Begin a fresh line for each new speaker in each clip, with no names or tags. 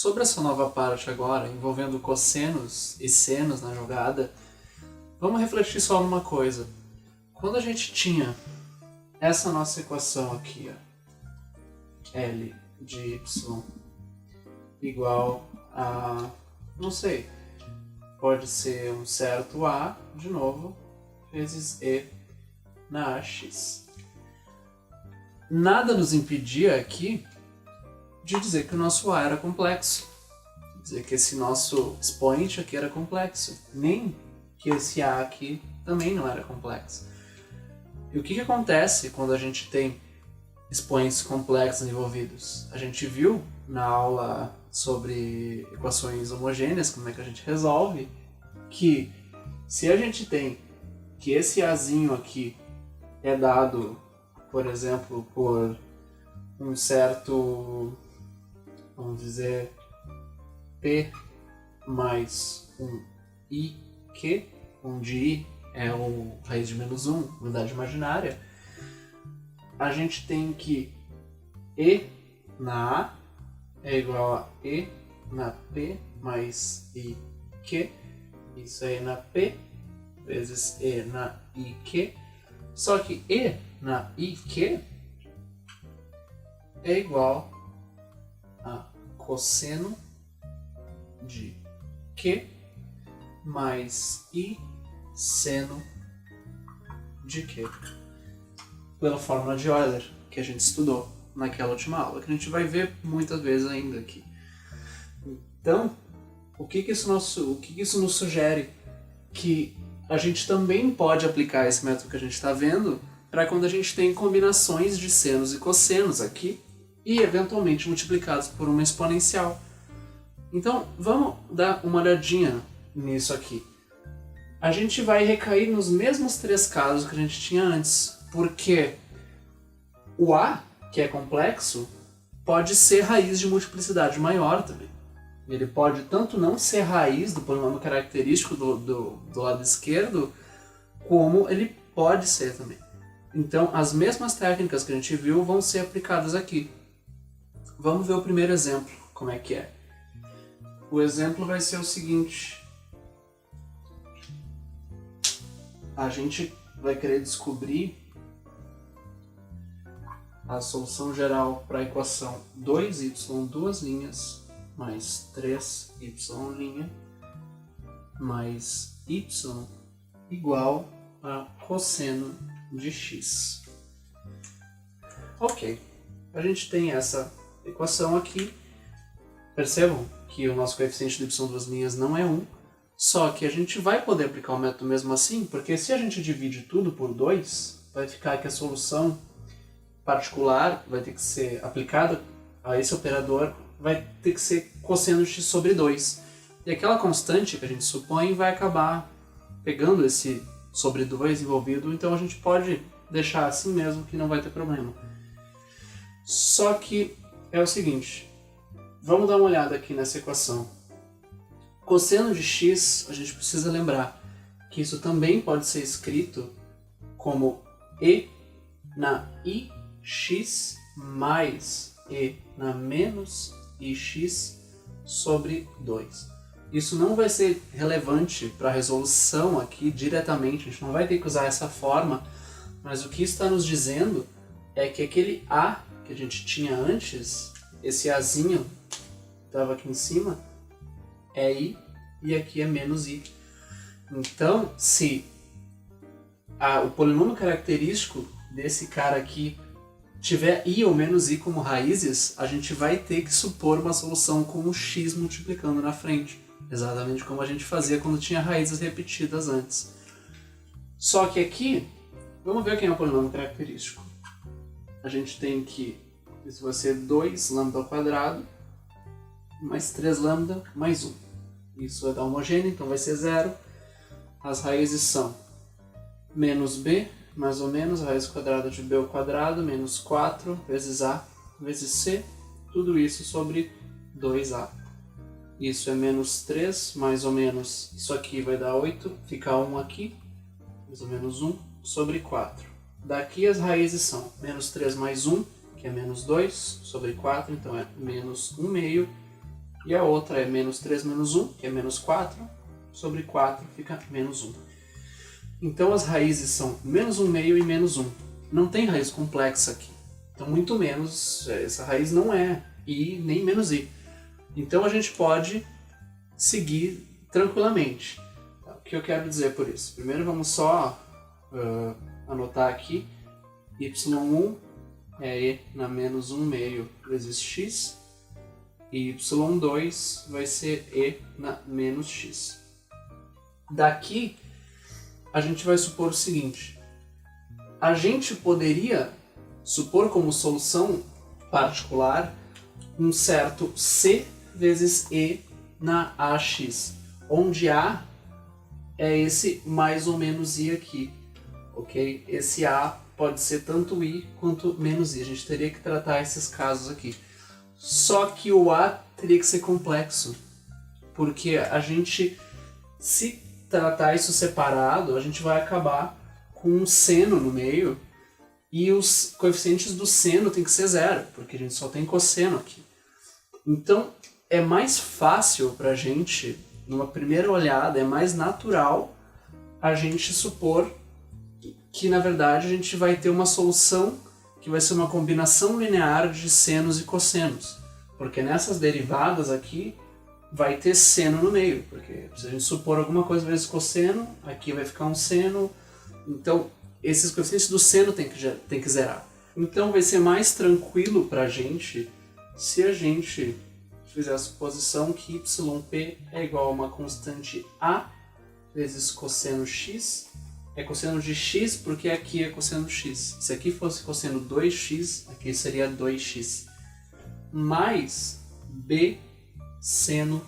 Sobre essa nova parte agora, envolvendo cossenos e senos na jogada, vamos refletir só numa coisa. Quando a gente tinha essa nossa equação aqui, ó, L de y igual a, não sei, pode ser um certo A, de novo, vezes E na AX. Nada nos impedia aqui de dizer que o nosso A era complexo, dizer que esse nosso expoente aqui era complexo, nem que esse A aqui também não era complexo. E o que acontece quando a gente tem expoentes complexos envolvidos? A gente viu na aula sobre equações homogêneas, como é que a gente resolve, que se a gente tem que esse Azinho aqui é dado, por exemplo, por um certo, vamos dizer, P mais um IQ, onde I é o raiz de menos 1, unidade imaginária, a gente tem que E na A é igual a E na P mais IQ, isso é E na P vezes E na IQ, só que E na IQ é igual a cosseno de Q mais I seno de Q, pela fórmula de Euler que a gente estudou naquela última aula, que a gente vai ver muitas vezes ainda aqui. Então, o que isso nos sugere? Que a gente também pode aplicar esse método que a gente está vendo para quando a gente tem combinações de senos e cossenos aqui e eventualmente multiplicados por uma exponencial. Então, vamos dar uma olhadinha nisso aqui. A gente vai recair nos mesmos três casos que a gente tinha antes, porque o A, que é complexo, pode ser raiz de multiplicidade maior também. Ele pode tanto não ser raiz do polinômio característico do lado esquerdo, como ele pode ser também. Então, as mesmas técnicas que a gente viu vão ser aplicadas aqui. Vamos ver o primeiro exemplo, como é que é. O exemplo vai ser o seguinte. A gente vai querer descobrir a solução geral para a equação 2y duas linhas mais 3y' mais y igual a cosseno de x. Ok, a gente tem essa equação aqui. Percebam que o nosso coeficiente de y duas linhas não é 1, só que a gente vai poder aplicar o método mesmo assim, porque se a gente divide tudo por 2, vai ficar que a solução particular vai ter que ser aplicada a esse operador, vai ter que ser cosseno de x sobre 2. E aquela constante que a gente supõe vai acabar pegando esse sobre 2 envolvido, então a gente pode deixar assim mesmo que não vai ter problema. Só que é o seguinte, vamos dar uma olhada aqui nessa equação. Cosseno de x, a gente precisa lembrar que isso também pode ser escrito como E na ix mais E na menos ix sobre 2. Isso não vai ser relevante para a resolução aqui diretamente, a gente não vai ter que usar essa forma, mas o que está nos dizendo é que aquele A que a gente tinha antes, esse Azinho que estava aqui em cima, é I e aqui é menos I. Então, se o polinômio característico desse cara aqui tiver I ou menos I como raízes, a gente vai ter que supor uma solução com o x multiplicando na frente. Exatamente como a gente fazia quando tinha raízes repetidas antes. Só que aqui, vamos ver quem é o polinômio característico. A gente tem que isso vai ser 2λ ao quadrado mais 3λ mais 1. Isso vai dar homogêneo, então vai ser 0. As raízes são menos b, mais ou menos, a raiz quadrada de b ao quadrado, menos 4 vezes a vezes c, tudo isso sobre 2a. Isso é menos 3, mais ou menos, isso aqui vai dar 8, fica 1 aqui, mais ou menos 1, sobre 4. Daqui as raízes são menos 3 mais 1, que é menos 2, sobre 4, então é menos 1 meio, E a outra é menos 3 menos 1, que é menos 4, sobre 4 fica menos 1. Então as raízes são menos 1 meio e menos 1. Não tem raiz complexa aqui. Então muito menos, essa raiz não é i nem menos i. Então a gente pode seguir tranquilamente. O que eu quero dizer por isso? Primeiro vamos só anotar aqui, y1 é e na menos 1 meio vezes x, e y2 vai ser e na menos x. Daqui a gente vai supor o seguinte, a gente poderia supor como solução particular um certo c vezes e na ax, onde a é esse mais ou menos i aqui, ok? Esse a pode ser tanto i quanto menos i, a gente teria que tratar esses casos aqui. Só que o a teria que ser complexo, porque a gente, se tratar isso separado, a gente vai acabar com um seno no meio, e os coeficientes do seno tem que ser zero, porque a gente só tem cosseno aqui. Então, é mais fácil para a gente, numa primeira olhada, é mais natural a gente supor que, na verdade, a gente vai ter uma solução que vai ser uma combinação linear de senos e cossenos. Porque nessas derivadas aqui, vai ter seno no meio, porque se a gente supor alguma coisa vezes cosseno, aqui vai ficar um seno, então esses coeficientes do seno tem que zerar. Então vai ser mais tranquilo para a gente se a gente fizer a suposição que yp é igual a uma constante a vezes cosseno x, é cosseno de x porque aqui é cosseno x. Se aqui fosse cosseno 2x, aqui seria 2x, mais b seno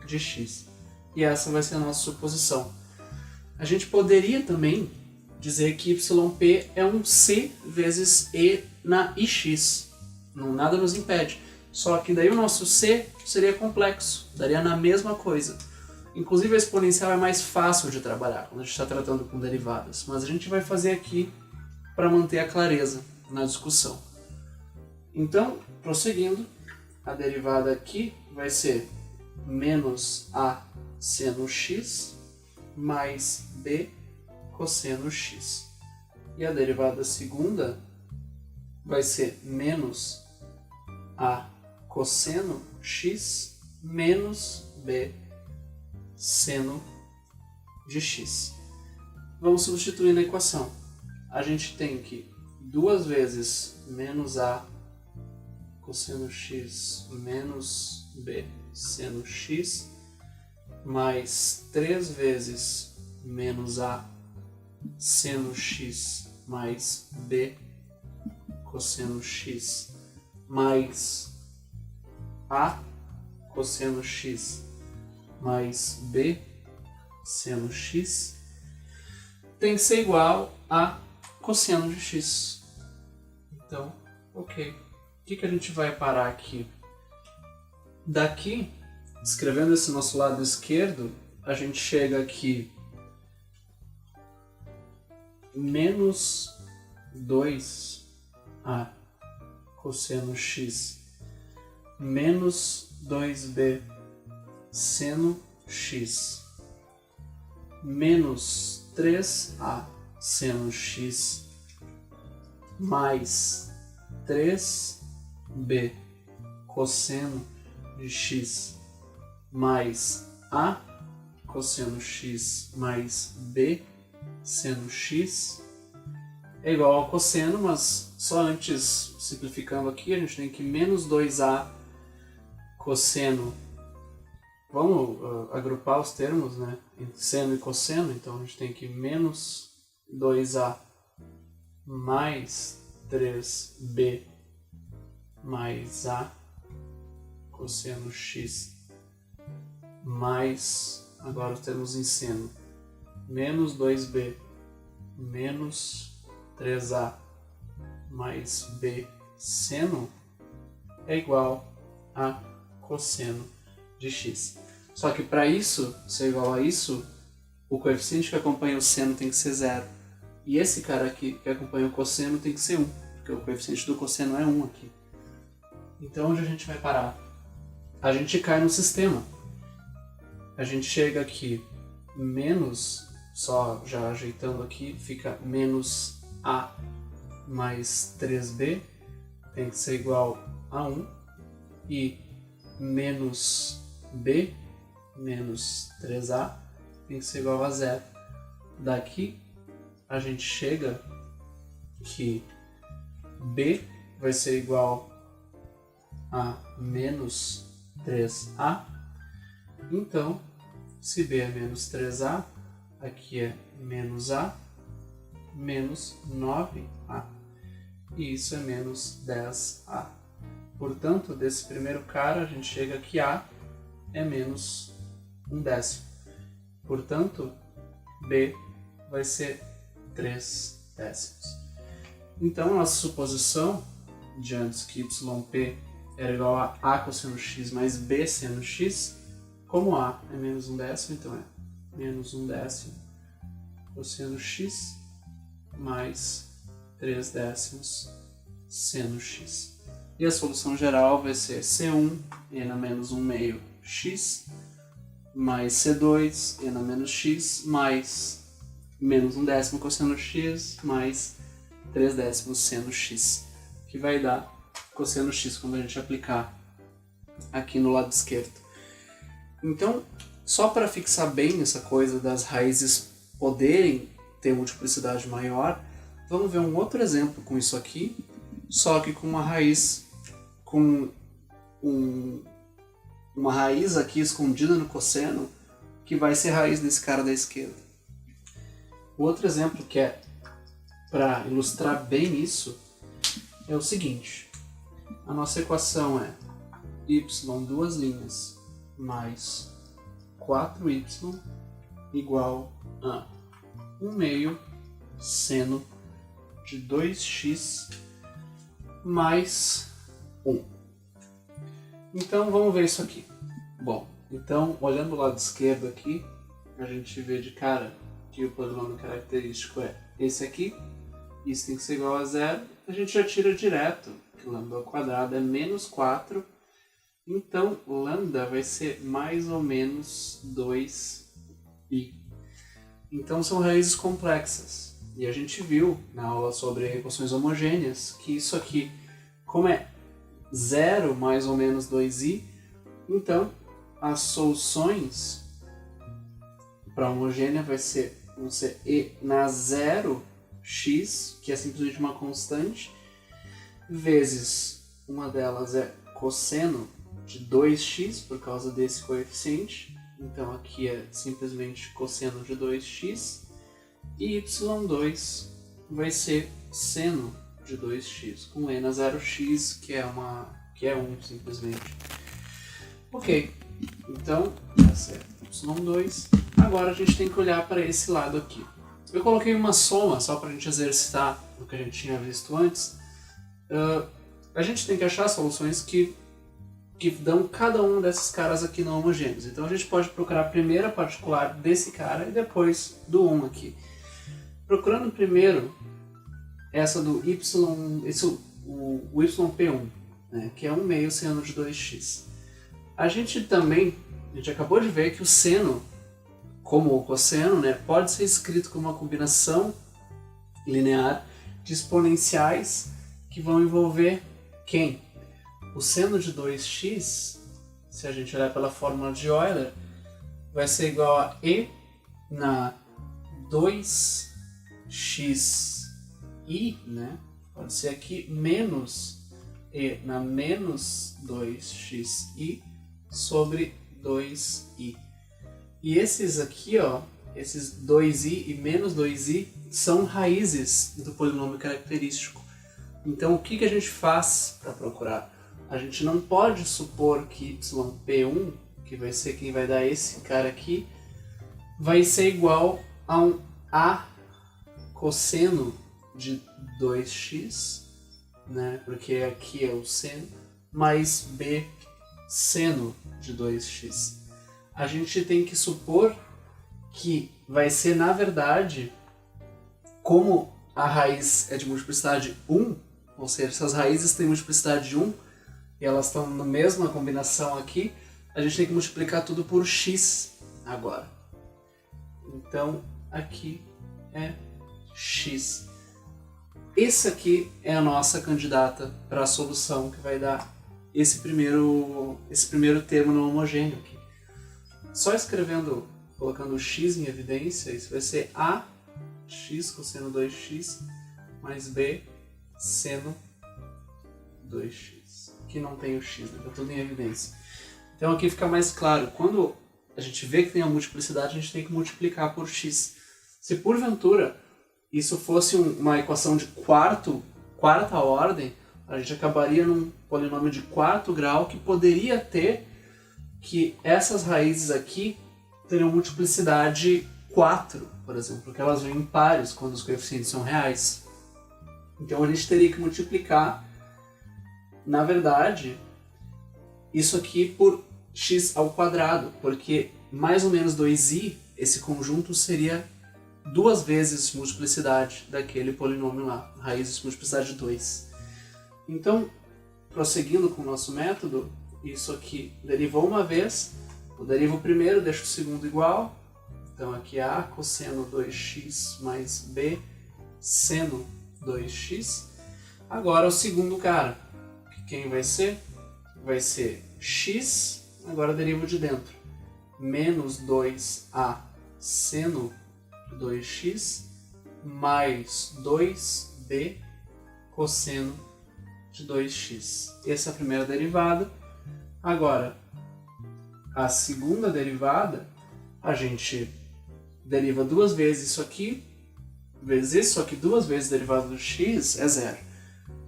de x. E essa vai ser a nossa suposição. A gente poderia também dizer que yp é um c vezes e na ix. Não, nada nos impede. Só que daí o nosso c seria complexo, daria na mesma coisa. Inclusive a exponencial é mais fácil de trabalhar quando a gente está tratando com derivadas, mas a gente vai fazer aqui para manter a clareza na discussão. Então, prosseguindo, a derivada aqui vai ser menos a seno x mais b cosseno x. E a derivada segunda vai ser menos a cosseno x menos b seno de x. Vamos substituir na equação. A gente tem que 2 vezes menos a cosseno x menos b seno x mais 3 vezes menos a seno x mais b cosseno x mais a cosseno x mais b seno x tem que ser igual a cosseno de x. Então, ok. O que a gente vai parar aqui? Daqui, escrevendo esse nosso lado esquerdo, a gente chega aqui menos 2a cosseno x menos 2b seno x menos 3a seno x mais 3b cosseno de x mais a cosseno x mais b seno x é igual ao cosseno, mas só antes, simplificando aqui, a gente tem que menos 2a cosseno. Vamos agrupar os termos, né? Entre seno e cosseno, então a gente tem que menos 2a mais 3b mais a cosseno x mais, agora os termos em seno, menos 2b menos 3a mais b seno é igual a cosseno de x. Só que para isso ser igual a isso, o coeficiente que acompanha o seno tem que ser 0. E esse cara aqui que acompanha o cosseno tem que ser 1, porque o coeficiente do cosseno é 1 aqui. Então onde a gente vai parar? a gente cai no sistema. A gente chega aqui, menos, só já ajeitando aqui, fica menos A mais 3B tem que ser igual a 1 e menos B menos 3A tem que ser igual a 0. Daqui a gente chega que B vai ser igual a menos 3A. Então, se B é menos 3A, aqui é menos A menos 9A. E isso é menos 10A. Portanto, desse primeiro cara, a gente chega que A é menos 1/10. Portanto, B vai ser 3/10. Então, a nossa suposição de antes que yp era igual a A cosseno x mais B seno x, como A é menos 1/10, então é menos 1/10 cosseno x mais 3/10 seno x. E a solução geral vai ser C1 e na menos 1/2 x mais C2 e na menos x mais menos 1/10 cosseno x mais 3/10 seno x, que vai dar cosseno x quando a gente aplicar aqui no lado esquerdo. Então, só para fixar bem essa coisa das raízes poderem ter multiplicidade maior, vamos ver um outro exemplo com isso aqui, só que com uma raiz com uma raiz aqui escondida no cosseno, que vai ser raiz desse cara da esquerda. O outro exemplo que é para ilustrar bem isso é o seguinte: a nossa equação é y duas linhas mais 4y igual a 1/2 seno de 2x mais 1. Então vamos ver isso aqui. Bom, então olhando o lado esquerdo aqui, a gente vê de cara que o polinômio característico é esse aqui. Isso tem que ser igual a 0. A gente já tira direto que lambda ao quadrado é menos 4. Então lambda vai ser mais ou menos 2i. Então são raízes complexas. E a gente viu na aula sobre equações homogêneas que isso aqui, como é 0 mais ou menos 2i, então as soluções para homogênea vão ser e na 0 x, que é simplesmente uma constante, vezes uma delas é cosseno de 2x por causa desse coeficiente, então aqui é simplesmente cosseno de 2x, e y2 vai ser seno de 2x, com e na 0x, que é 1 simplesmente. Ok, então essa é y2. Agora a gente tem que olhar para esse lado aqui. Eu coloquei uma soma só para a gente exercitar o que a gente tinha visto antes. A gente tem que achar soluções que dão cada um desses caras aqui não homogêneos. Então a gente pode procurar primeiro a particular desse cara e depois do 1 aqui. Procurando primeiro essa do o yp1, né, que é 1/2 seno de 2x. A gente acabou de ver que o seno, como o cosseno, né, pode ser escrito como uma combinação linear de exponenciais que vão envolver quem? O seno de 2x, se a gente olhar pela fórmula de Euler, vai ser igual a e na 2xi, né? Pode ser aqui menos e na menos 2xi sobre 2i. E esses aqui, ó, esses 2i e menos 2i são raízes do polinômio característico. Então o que a gente faz para procurar? A gente não pode supor que yp1, que vai ser quem vai dar esse cara aqui, vai ser igual a um a cosseno de 2x, né? Porque aqui é o seno, mais b seno de 2x. A gente tem que supor que vai ser, na verdade, como a raiz é de multiplicidade 1, ou seja, essas raízes têm multiplicidade de 1, e elas estão na mesma combinação aqui, a gente tem que multiplicar tudo por x agora. Então, aqui é x. Esse aqui é a nossa candidata para a solução que vai dar esse primeiro termo não homogêneo aqui. Só escrevendo, colocando o x em evidência, isso vai ser a x cosseno 2x mais b seno 2x. Aqui não tem o x, está tudo em evidência. Então aqui fica mais claro, quando a gente vê que tem a multiplicidade, a gente tem que multiplicar por x. Se porventura isso fosse uma equação de quarta ordem, a gente acabaria num polinômio de quarto grau que poderia ter que essas raízes aqui teriam multiplicidade 4, por exemplo, porque elas vêm em pares quando os coeficientes são reais. Então a gente teria que multiplicar, na verdade, isso aqui por x ao quadrado, porque mais ou menos 2i, esse conjunto seria 2 vezes multiplicidade daquele polinômio lá, raiz de multiplicidade de 2. Então, prosseguindo com o nosso método, isso aqui derivou uma vez, eu derivo o primeiro, deixo o segundo igual, então aqui é a cosseno 2x mais b seno 2x. Agora o segundo cara, quem vai ser? Vai ser x, agora derivo de dentro, menos 2a seno 2x mais 2b cosseno de 2x. Essa é a primeira derivada. Agora, a segunda derivada, a gente deriva 2 vezes isso aqui, vezes isso, só que 2 vezes a derivada do x é 0.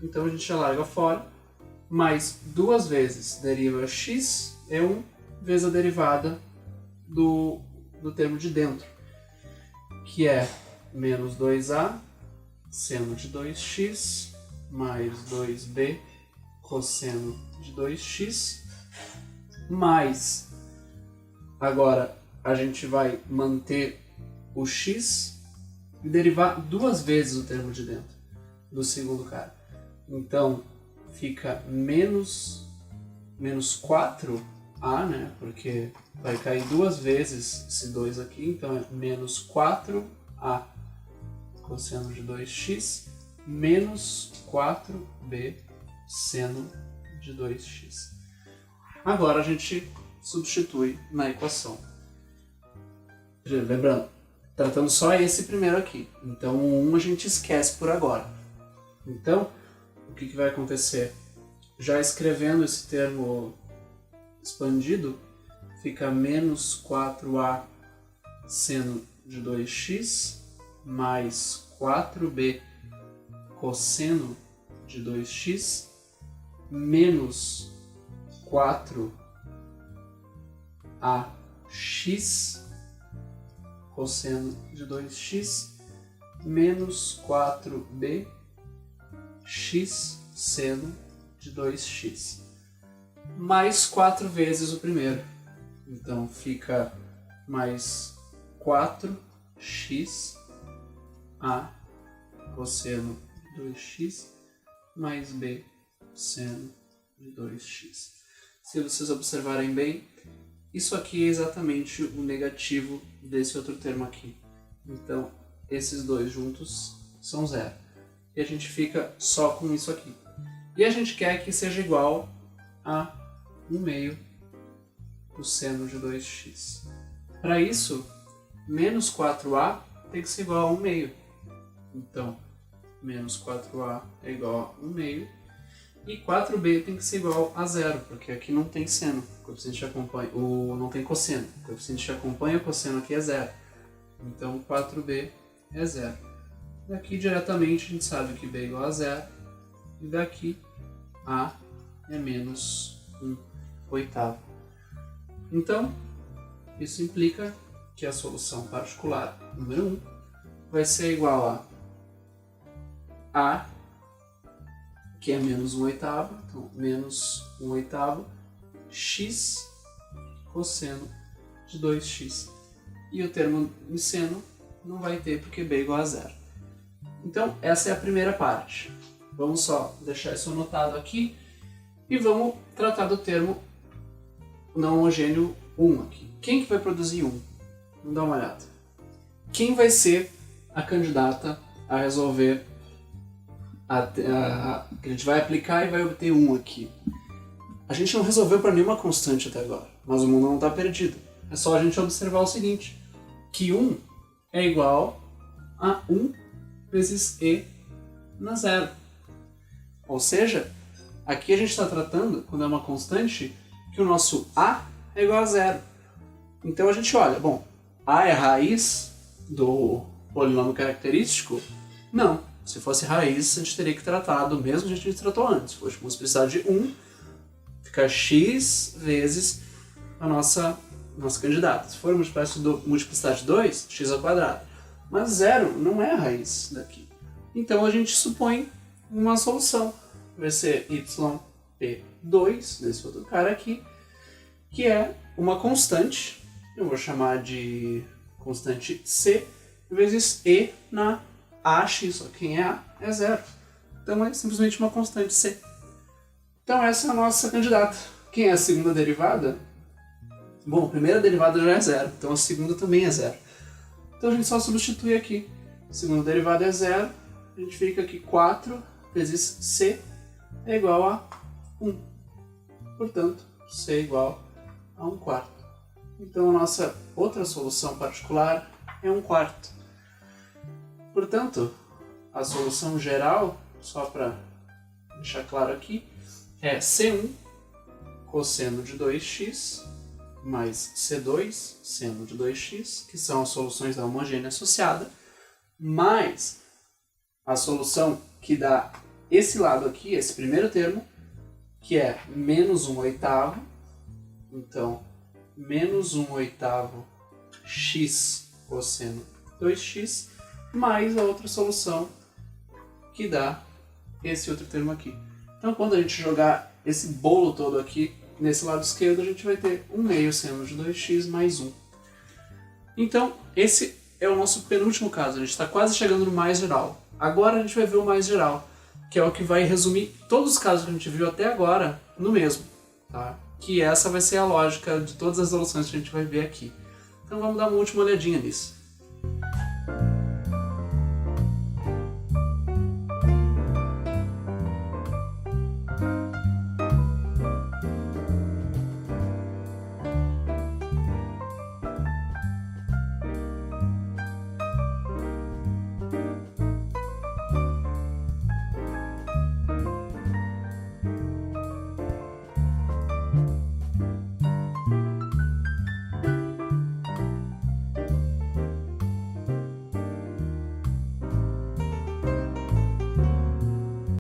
Então a gente larga fora, mais 2 vezes deriva x é 1 vezes a derivada do termo de dentro, que é menos 2a seno de 2x mais 2b cosseno de 2x, mais, agora a gente vai manter o x e derivar 2 vezes o termo de dentro do segundo cara. Então fica menos 4a, né, porque vai cair 2 vezes esse 2 aqui, então é menos 4a cosseno de 2x menos 4b seno de 2x. Agora a gente substitui na equação. Lembrando, tratando só esse primeiro aqui. Então o 1 a gente esquece por agora. Então, o que vai acontecer? Já escrevendo esse termo expandido, fica menos 4a seno de 2x mais 4b cosseno de 2x menos 4ax cosseno de 2x menos 4b x seno de 2x, mais 4 vezes o primeiro. Então fica mais 4x a cosseno de 2x mais b seno de 2x. Se vocês observarem bem, isso aqui é exatamente o negativo desse outro termo aqui. Então, esses dois juntos são zero. E a gente fica só com isso aqui. E a gente quer que seja igual a 1/2 do seno de 2x. Para isso, menos 4a tem que ser igual a 1/2. Então, menos 4a é igual a 1/2. E 4b tem que ser igual a 0, porque aqui não tem seno, o coeficiente acompanha, não tem cosseno, o coeficiente que acompanha o cosseno aqui é 0. Então 4b é 0. Daqui diretamente a gente sabe que b é igual a 0, e daqui a é menos 1/8. Então, isso implica que a solução particular número 1 vai ser igual a que é menos 1/8, então menos 1/8 x cosseno de 2x. E o termo em seno não vai ter porque b é igual a 0. Então essa é a primeira parte. Vamos só deixar isso anotado aqui E vamos tratar do termo não homogêneo 1 aqui. Quem que vai produzir 1? Vamos dar uma olhada. Quem vai ser a candidata a resolver que a gente vai aplicar e vai obter 1 aqui? A gente não resolveu para nenhuma constante até agora, mas o mundo não está perdido. É só a gente observar o seguinte, que 1 é igual a 1 vezes e na zero. Ou seja, aqui a gente está tratando, quando é uma constante, que o nosso a é igual a zero. Então a gente olha, bom, a é raiz do polinômio característico? Não. Se fosse raiz, a gente teria que tratar do mesmo jeito que a gente tratou antes. Se fosse multiplicidade de 1, fica x vezes a nossa candidata. Se for multiplicidade de 2, x ao quadrado. Mas zero não é a raiz daqui. Então a gente supõe uma solução. Vai ser yp2, desse outro cara aqui, que é uma constante, eu vou chamar de constante c, vezes e na ax, só quem é a é zero. Então é simplesmente uma constante c. Então essa é a nossa candidata. Quem é a segunda derivada? Bom, a primeira derivada já é zero, então a segunda também é zero. Então a gente só substitui aqui. A segunda derivada é zero, a gente fica aqui 4 vezes c é igual a 1. Portanto, c é igual a 1 quarto. Então a nossa outra solução particular é 1 quarto. Portanto, a solução geral, só para deixar claro aqui, é C1 cosseno de 2x mais C2 seno de 2x, que são as soluções da homogênea associada, mais a solução que dá esse lado aqui, esse primeiro termo, que é menos 1/8, então menos 1/8 x cosseno de 2x, mais a outra solução que dá esse outro termo aqui. Então quando a gente jogar esse bolo todo aqui, nesse lado esquerdo a gente vai ter 1/2 seno de 2x mais 1. Então esse é o nosso penúltimo caso, a gente está quase chegando no mais geral. Agora a gente vai ver o mais geral, que é o que vai resumir todos os casos que a gente viu até agora no mesmo, tá? Que essa vai ser a lógica de todas as soluções que a gente vai ver aqui. Então vamos dar uma última olhadinha nisso.